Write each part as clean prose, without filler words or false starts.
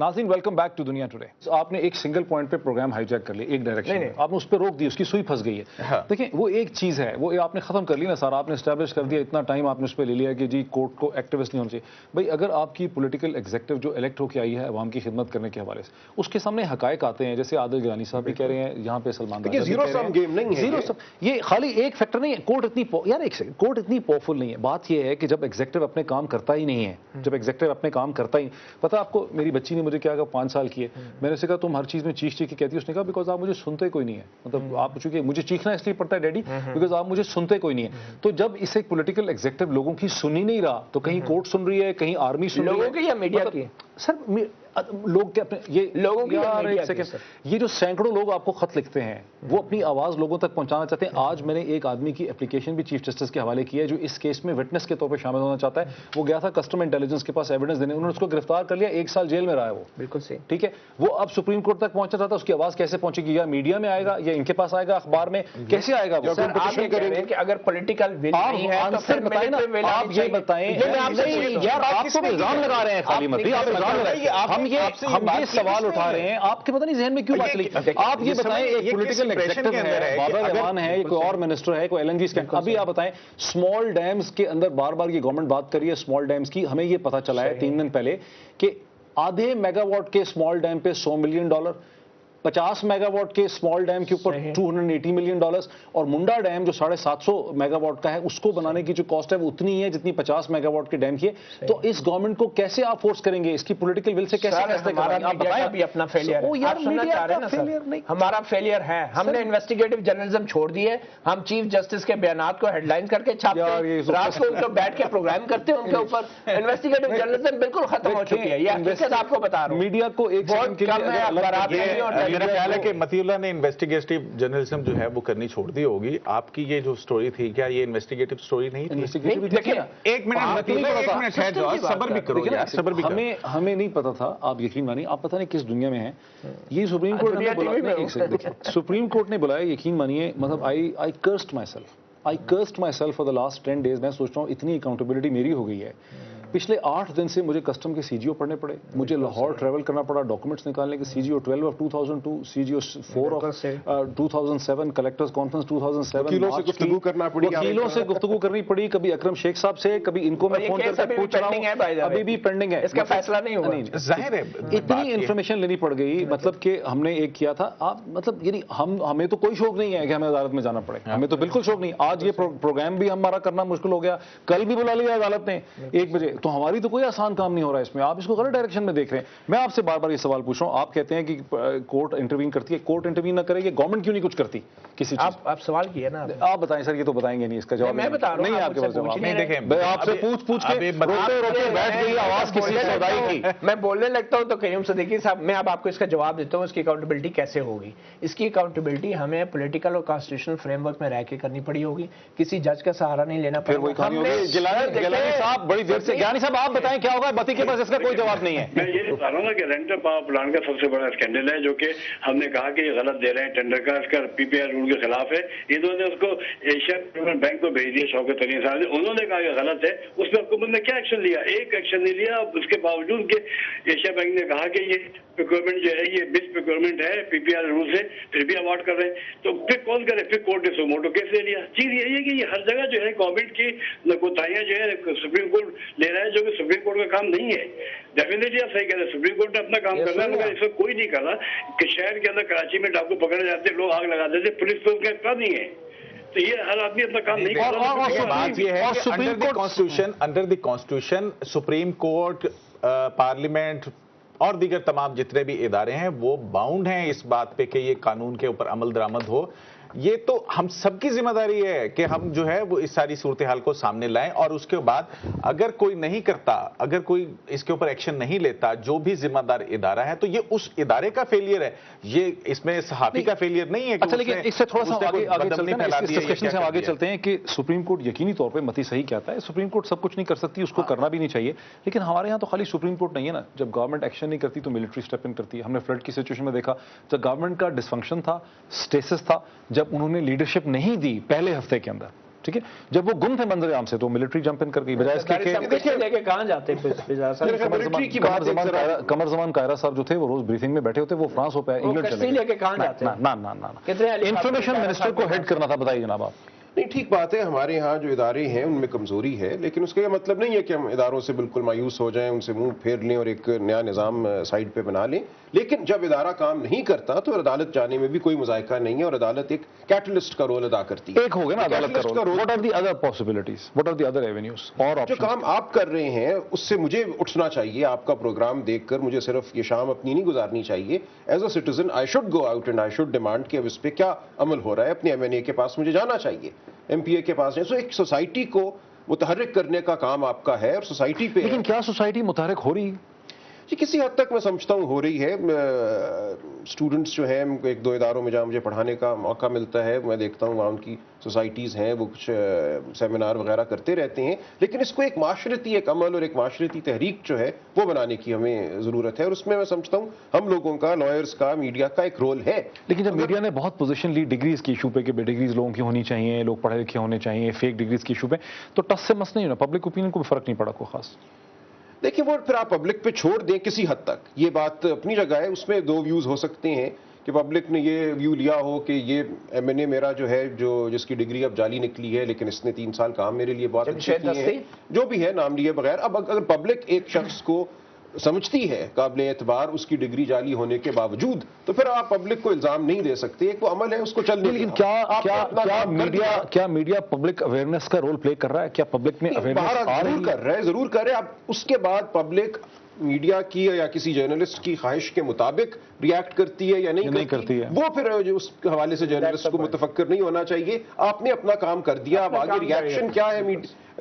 नाज़रीन welcome back to दुनिया today. आपने एक सिंगल पॉइंट पे प्रोग्राम हाईजैक कर लिया, एक डायरेक्शन में आपने उस पर रोक दी, उसकी सुई फंस गई है। देखिए वो एक चीज़ है, वो आपने खत्म कर ली ना सारा, आपने एस्टैब्लिश कर दिया, इतना टाइम आपने उस पर ले लिया कि जी कोर्ट को एक्टिविस्ट नहीं होना चाहिए। भाई अगर आपकी पॉलिटिकल एग्जीक्यूटिव जो इलेक्ट होकर आई है अवाम की खिदमत करने के हवाले से, उसके सामने हकायक आते हैं, जैसे आदिल गिलानी साहब भी कह रहे हैं, यहाँ पे सलमान ये खाली एक फैक्टर नहीं है। कोर्ट इतनी यार एक सेकंड, कोर्ट इतनी पावरफुल नहीं है। बात ये है कि जब एग्जीक्यूटिव अपने काम करता ही नहीं है, जब एग्जीक्यूटिव अपने काम करता ही, पता आपको मेरी बच्ची ने मुझे क्या कहा, 5 साल की है, मैंने उसे कहा तुम हर चीज में चीख चीख के कहती है, उसने कहा बिकॉज आप मुझे सुनते कोई नहीं है, मतलब आप चूंकि मुझे चीखना इसलिए पड़ता है डैडी बिकॉज आप मुझे सुनते कोई नहीं है। तो जब इसे एक पॉलिटिकल एग्जीक्यूटिव लोगों की सुन ही नहीं रहा, तो कहीं कोर्ट सुन रही है, कहीं आर्मी सुन रही है, लोगों की या मीडिया की? सर लोग क्या अपने ये लोगों की यार एक सेकंड, ये जो सैकड़ों लोग आपको खत लिखते हैं वो अपनी आवाज लोगों तक पहुंचाना चाहते हैं। आज मैंने एक आदमी की एप्लीकेशन भी चीफ जस्टिस के हवाले की है जो इस केस में विटनेस के तौर पे शामिल होना चाहता है। वो गया था कस्टम इंटेलिजेंस के पास एविडेंस देने, उन्होंने उसको गिरफ्तार कर लिया, 1 साल जेल में रहा है वो। बिल्कुल सही, ठीक है। वो अब सुप्रीम कोर्ट तक पहुंचना चाहता है, उसकी आवाज कैसे पहुंचेगी? या मीडिया में आएगा या इनके पास आएगा अखबार में, कैसे आएगा वो? अगर पॉलिटिकल विल नहीं है तो फिर बताएं ना, आप ये बताएं यार, आप तो इल्जाम लगा रहे हैं खाली मत, आप इल्जाम लगाइए, हम ये सवाल उठा रहे हैं, आपके पता नहीं जहन में क्यों बात चली। आप ये बताएं एक पॉलिटिकल एग्जीक्यूटिव है, बाबर रहमान है, कोई और मिनिस्टर है, कोई एलएनजी स्कैम, अभी आप बताएं स्मॉल डैम्स के अंदर बार बार ये गवर्नमेंट बात कर रही है स्मॉल डैम्स की। हमें ये पता चला है 3 दिन पहले कि आधे मेगावाट के स्मॉल डैम पे $100 मिलियन, 50 मेगावाट के स्मॉल डैम के ऊपर $280 मिलियन, और मुंडा डैम जो 750 मेगावाट का है उसको बनाने की जो कॉस्ट है वो उतनी है जितनी 50 मेगावाट के डैम की है। तो इस गवर्नमेंट को कैसे आप फोर्स करेंगे? इसकी पॉलिटिकल विल से कैसे फैसले करेंगे? आप बताएं भी अपना फेलियर है, हमारा फेलियर है। हमने इन्वेस्टिगेटिव जर्नलिज्म छोड़ दी है, हम चीफ जस्टिस के बयानात को हेडलाइन करके छापते हैं, रात को उनको बैठ के प्रोग्राम करते हैं उनके ऊपर। इन्वेस्टिगेटिव जर्नलिज्म बिल्कुल खत्म हो चुकी है, ये हकीकत आपको बता रहा हूं। मीडिया को एक बहुत कम है। मेरा ख्याल है कि मतीउल्लाह ने इन्वेस्टिगेटिव जर्नलिज्म जो है वो करनी छोड़ दी होगी। आपकी ये जो स्टोरी थी, क्या ये इन्वेस्टिगेटिव स्टोरी नहीं थी? देखिए एक मिनट सबर भी करो यार, सबर भी करो। हमें नहीं पता था, आप यकीन मानिए, आप पता नहीं किस दुनिया में हैं। ये सुप्रीम कोर्ट ने बुलाया, सुप्रीम कोर्ट ने बुलाया, यकीन मानिए, मतलब I cursed myself for the last 10 days. मैं सोच रहा हूँ इतनी अकाउंटेबिलिटी मेरी हो गई है। पिछले 8 दिन से मुझे कस्टम के सीजीओ पढ़ने पड़े, मुझे लाहौर ट्रैवल करना पड़ा डॉक्यूमेंट्स निकालने के। CGO 12 of 2002, CGO 4 of 2007, collectors conference 2007, वकीलों से गुफ्तगू करना पड़ी, वकीलों से गुफ्तगू करनी पड़ी, कभी अकरम शेख साहब से, कभी इनको मैं फोन करके पूछ रहा हूं, अभी भी पेंडिंग है, इसका फैसला नहीं हुआ। जाहिर है इतनी इंफॉर्मेशन लेनी पड़ गई, मतलब कि हमने एक किया था, आप मतलब यानी हमें तो कोई शौक नहीं है कि हमें अदालत में जाना पड़े, हमें तो बिल्कुल शौक नहीं। आज ये प्रोग्राम भी हमारा करना मुश्किल हो गया, कल भी बुला लिया अदालत ने 1 बजे, तो हमारी तो कोई आसान काम नहीं हो रहा है इसमें। आप इसको गलत डायरेक्शन में देख रहे हैं। मैं आपसे बार बार ये सवाल पूछ रहा हूं, आप कहते हैं कि कोर्ट इंटरवीन करती है, कोर्ट इंटरवीन ना करेगी, गवर्नमेंट क्यों नहीं कुछ करती किसी चीज? आप सवाल किए ना, आप बताएं सर, ये तो बताएंगे नहीं, इसका जवाब मैं बता रहा हूं, नहीं, आपके पास जवाब नहीं। देखें, आपसे पूछ के रोते बैठ गई आवाज किसी सौदाई की। मैं बोलने लगता हूं तो कहीं से देखिए साहब, मैं अब आपको इसका जवाब देता हूं, इसकी अकाउंटेबिलिटी कैसे होगी। इसकी अकाउंटेबिलिटी हमें पॉलिटिकल और कॉन्स्टिट्यूशनल फ्रेमवर्क में रह के करनी पड़ी होगी, किसी जज का सहारा नहीं लेना पड़ेगा। गिलानी साहब बड़ी देर से, गिलानी साहब आप बताएं क्या होगा, बती के पास इसका कोई जवाब नहीं है। मैं ये बता रहा हूँ ना कि रेंटल पावर प्लांट का सबसे बड़ा स्कैंडल है, जो कि हमने कहा कि ये गलत दे रहे हैं टेंडर का, इसका पीपीआर रूल के खिलाफ है। इन्होंने उसको एशिया डेवलपमेंट बैंक को भेज दिया शौकत अली साहब ने, उन्होंने कहा कि गलत है। उस पर हुकूमत ने क्या एक्शन लिया? एक एक्शन नहीं लिया। उसके बावजूद कि एशिया बैंक ने कहा कि ये प्रोक्योरमेंट जो है ये मिस प्रोक्योरमेंट है पीपीआर रूल से, फिर भी अवार्ड कर रहे हैं। तो फिर कौन करे? फिर कोर्ट ने सुमोटो केस ले लिया। चीज यही है कि ये हर जगह जो है गवर्नमेंट की कोताहियां जो है सुप्रीम कोर्ट ले रहा है, जो कि सुप्रीम कोर्ट का काम नहीं है। डेफिनेटली आप सही कह रहे हैं, सुप्रीम कोर्ट ने अपना काम करना है, मगर इसमें कोई नहीं कर रहा कि शहर के अंदर कराची में डाकू पकड़े जाते, लोग आग लगा देते, पुलिस तो उनका इतना नहीं है। तो ये हर आदमी अपना काम नहीं कर रहा। बात ये है कि under the constitution supreme court, parliament और दीगर तमाम जितने भी इदारे हैं वो बाउंड हैं इस बात पे कि ये कानून के ऊपर अमल दरामद हो। ये तो हम सबकी जिम्मेदारी है कि हम जो है वो इस सारी सूरत हाल को सामने लाएं, और उसके बाद अगर कोई नहीं करता, अगर कोई इसके ऊपर एक्शन नहीं लेता, जो भी जिम्मेदार इदारा है, तो ये उस इदारे का फेलियर है, ये इसमें सहाफी का फेलियर नहीं है। अच्छा, लेकिन इससे थोड़ा सा आगे चलते हैं कि सुप्रीम कोर्ट यकीनी तौर पर मती सही कहता है, सुप्रीम कोर्ट सब कुछ नहीं कर सकती, उसको करना भी नहीं चाहिए। लेकिन हमारे यहाँ तो खाली सुप्रीम कोर्ट नहीं है ना, जब गवर्नमेंट एक्शन नहीं करती तो मिलिट्री स्टेप इन करती है। हमने फ्लड की सिचुएशन में देखा, जब गवर्नमेंट का डिसफंक्शन था, स्टेसिस था, जब उन्होंने लीडरशिप नहीं दी पहले हफ्ते के अंदर, ٹھیک ہے. جب وہ گم تھے منظر عام سے تو ملٹری جمپ ان کر گئی, بجائے اس کے لے کے کہاں جاتے قمر زمان کائرہ صاحب جو تھے وہ روز بریفنگ میں بیٹھے ہوتے, وہ فرانس ہو پایا, انگلینڈ چلے لے کے کہاں جاتے ہیں؟ انفارمیشن منسٹر کو ہیڈ کرنا تھا, بتائیے جناب آپ. نہیں, ٹھیک بات ہے, ہمارے ہاں جو ادارے ہیں ان میں کمزوری ہے, لیکن اس کا یہ مطلب نہیں ہے کہ ہم اداروں سے بالکل مایوس ہو جائیں, ان سے منہ پھیر لیں اور ایک نیا نظام سائڈ پہ بنا لیں. لیکن جب ادارہ کام نہیں کرتا تو عدالت جانے میں بھی کوئی مذائقہ نہیں ہے, اور عدالت ایک کیٹلسٹ کا رول ادا کرتی ہے. ایک ہو گیا نا عدالت کا role. What are the other possibilities, what are the other avenues, اور جو کام آپ کر رہے ہیں اس سے مجھے اٹھنا چاہیے. آپ کا پروگرام دیکھ کر مجھے صرف یہ شام اپنی نہیں گزارنی چاہیے. As a citizen I should go out and I should demand کہ اب اس پہ کیا عمل ہو رہا ہے. اپنے MNA کے پاس مجھے جانا چاہیے, MPA کے پاس. سو ایک سوسائٹی کو متحرک کرنے کا کام آپ کا ہے, اور سوسائٹی پہ. لیکن کیا سوسائٹی متحرک ہو رہی ہے؟ جی کسی حد تک میں سمجھتا ہوں ہو رہی ہے. اسٹوڈنٹس جو ہیں, ایک دو اداروں میں جہاں مجھے پڑھانے کا موقع ملتا ہے, میں دیکھتا ہوں وہاں ان کی سوسائٹیز ہیں, وہ کچھ سیمینار وغیرہ کرتے رہتے ہیں. لیکن اس کو ایک معاشرتی ایک عمل اور ایک معاشرتی تحریک جو ہے وہ بنانے کی ہمیں ضرورت ہے, اور اس میں سمجھتا ہوں ہم لوگوں کا, لائرز کا, میڈیا کا ایک رول ہے. لیکن جب میڈیا نے بہت پوزیشن لی ڈگریز کی ایشو پہ کہ بے ڈگریز لوگوں کی ہونی چاہیے, لوگ پڑھے لکھے ہونے چاہیے, فیک ڈگریز کی ایشو پہ, تو ٹس سے مس نہیں ہونا, پبلک اوپینین کو بھی فرق نہیں پڑا کوئی خاص. دیکھیں وہ پھر آپ پبلک پہ چھوڑ دیں کسی حد تک, یہ بات اپنی جگہ ہے. اس میں دو ویوز ہو سکتے ہیں کہ پبلک نے یہ ویو لیا ہو کہ یہ MNA میرا جو ہے, جس کی ڈگری اب جعلی نکلی ہے, لیکن اس نے 3 سال کام میرے لیے بہت اچھے کیے ہیں, جو بھی ہے نام لیے بغیر. اب اگر پبلک ایک شخص کو سمجھتی ہے قابل اعتبار اس کی ڈگری جعلی ہونے کے باوجود, تو پھر آپ پبلک کو الزام نہیں دے سکتے. ایک وہ عمل ہے, اس کو چلنے. لیکن کیا میڈیا پبلک اویئرنیس کا رول پلے کر رہا ہے؟ کیا پبلک میں ضرور کر رہا ہے, ضرور کر رہے. اب اس کے بعد پبلک میڈیا کی یا کسی جرنلسٹ کی خواہش کے مطابق ریاکٹ کرتی ہے یا نہیں کرتی ہے, وہ پھر اس حوالے سے جرنلسٹ کو متفکر نہیں ہونا چاہیے. آپ نے اپنا کام کر دیا, اب آگے ریاکشن کیا ہے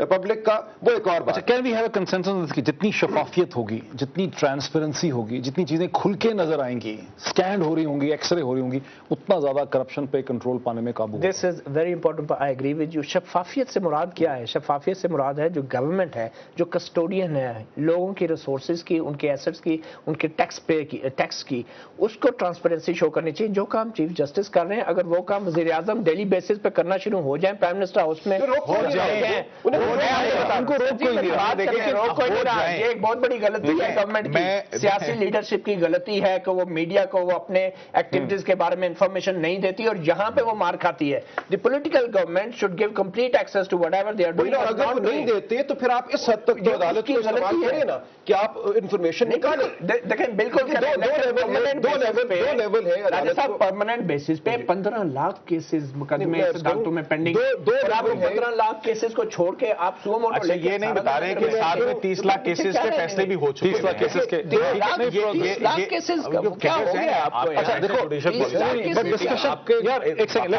پبلک کا وہ ایک اور بات. Can we have a consensus کہ جتنی شفافیت ہوگی, جتنی ٹرانسپیرنسی ہوگی, جتنی چیزیں کھل کے نظر آئیں گی, سکینڈ ہو رہی ہوں گی, ایکس رے ہو رہی ہوں گی, اتنا زیادہ کرپشن پہ کنٹرول پانے میں قابو. This is very important, I agree with you. شفافیت سے مراد کیا ہے؟ شفافیت سے مراد ہے جو گورنمنٹ ہے, جو کسٹوڈین ہے لوگوں کی ریسورسز کی, ان کے ایسٹس کی, ان کے ٹیکس کی, اس کو ٹرانسپیرنسی شو کرنی چاہیے. جو کام چیف جسٹس کر رہے ہیں, اگر وہ کام وزیر اعظم ڈیلی بیسس پہ کرنا شروع ہو جائیں, پرائم منسٹر ہاؤس میں ہو جائیں, یہ ایک بہت بڑی غلطی ہے گورنمنٹ کی, سیاسی لیڈرشپ کی غلطی ہے کہ وہ میڈیا کو وہ اپنے ایکٹیویٹیز کے بارے میں انفارمیشن نہیں دیتی, اور یہاں پہ وہ مار کھاتی ہے. The political government should give complete access to whatever they are doing. اگر وہ نہیں دیتے تو پھر آپ اس حد تک تو عدالت کی استعمال کریں نا کہ آپ انفارمیشن نکالیں. دیکھیں بالکل لیول ہے پرماننٹ بیسس پہ 15 لاکھ کیسز مقدمے عدالتوں میں پینڈنگ, 15 لاکھ کیسز کو چھوڑ کے آپ سو موٹو لے یہ نہیں بتا رہے کہ ساتھ میں 30 لاکھ کیسز کے فیصلے بھی ہو چکے ہیں. 30 لاکھ کیسز کے 30 لاکھ کیسز کیا ہو گیا آپ کو؟ اچھا دیکھو آپ کے یار ایک سیکنڈ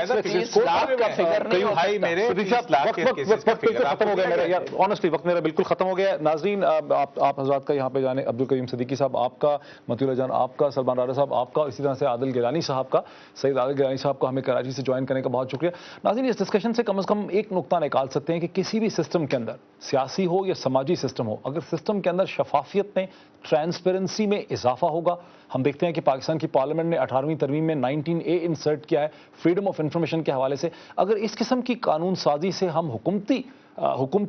ختم ہو گیا میرا یار, آنیسٹلی وقت میرا بالکل ختم ہو گیا. ناظرین آپ حضرات کا یہاں پہ جانے, عبد الکریم صدیقی صاحب آپ کا, متی اللہ جان آپ کا, سلمان راڑہ صاحب آپ کا, اسی طرح سے عادل گیلانی صاحب کا, سید عادل گیلانی صاحب کا ہمیں کراچی سے جوائن کرنے کا بہت شکریہ. ناظرین اس ڈسکشن سے کم ایک نقطہ نکال سکتے ہیں کہ کسی بھی سسٹم کے اندر, سیاسی ہو یا سماجی سسٹم ہو, اگر سسٹم کے اندر شفافیت میں, ٹرانسپیرنسی میں اضافہ ہوگا. ہم دیکھتے ہیں کہ پاکستان کی پارلیمنٹ نے 18ویں ترمیم میں 19A انسرٹ کیا ہے فریڈم آف انفارمیشن کے حوالے سے. اگر اس قسم کی قانون سازی سے ہم حکومتی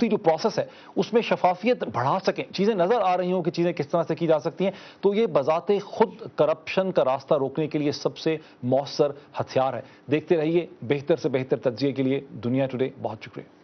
جو پروسیس ہے اس میں شفافیت بڑھا سکیں, چیزیں نظر آ رہی ہوں کہ چیزیں کس طرح سے کی جا سکتی ہیں, تو یہ بذات خود کرپشن کا راستہ روکنے کے لیے سب سے مؤثر ہتھیار ہے. دیکھتے رہیے بہتر سے بہتر تجزیے کے لیے دنیا ٹوڈے. بہت شکریہ.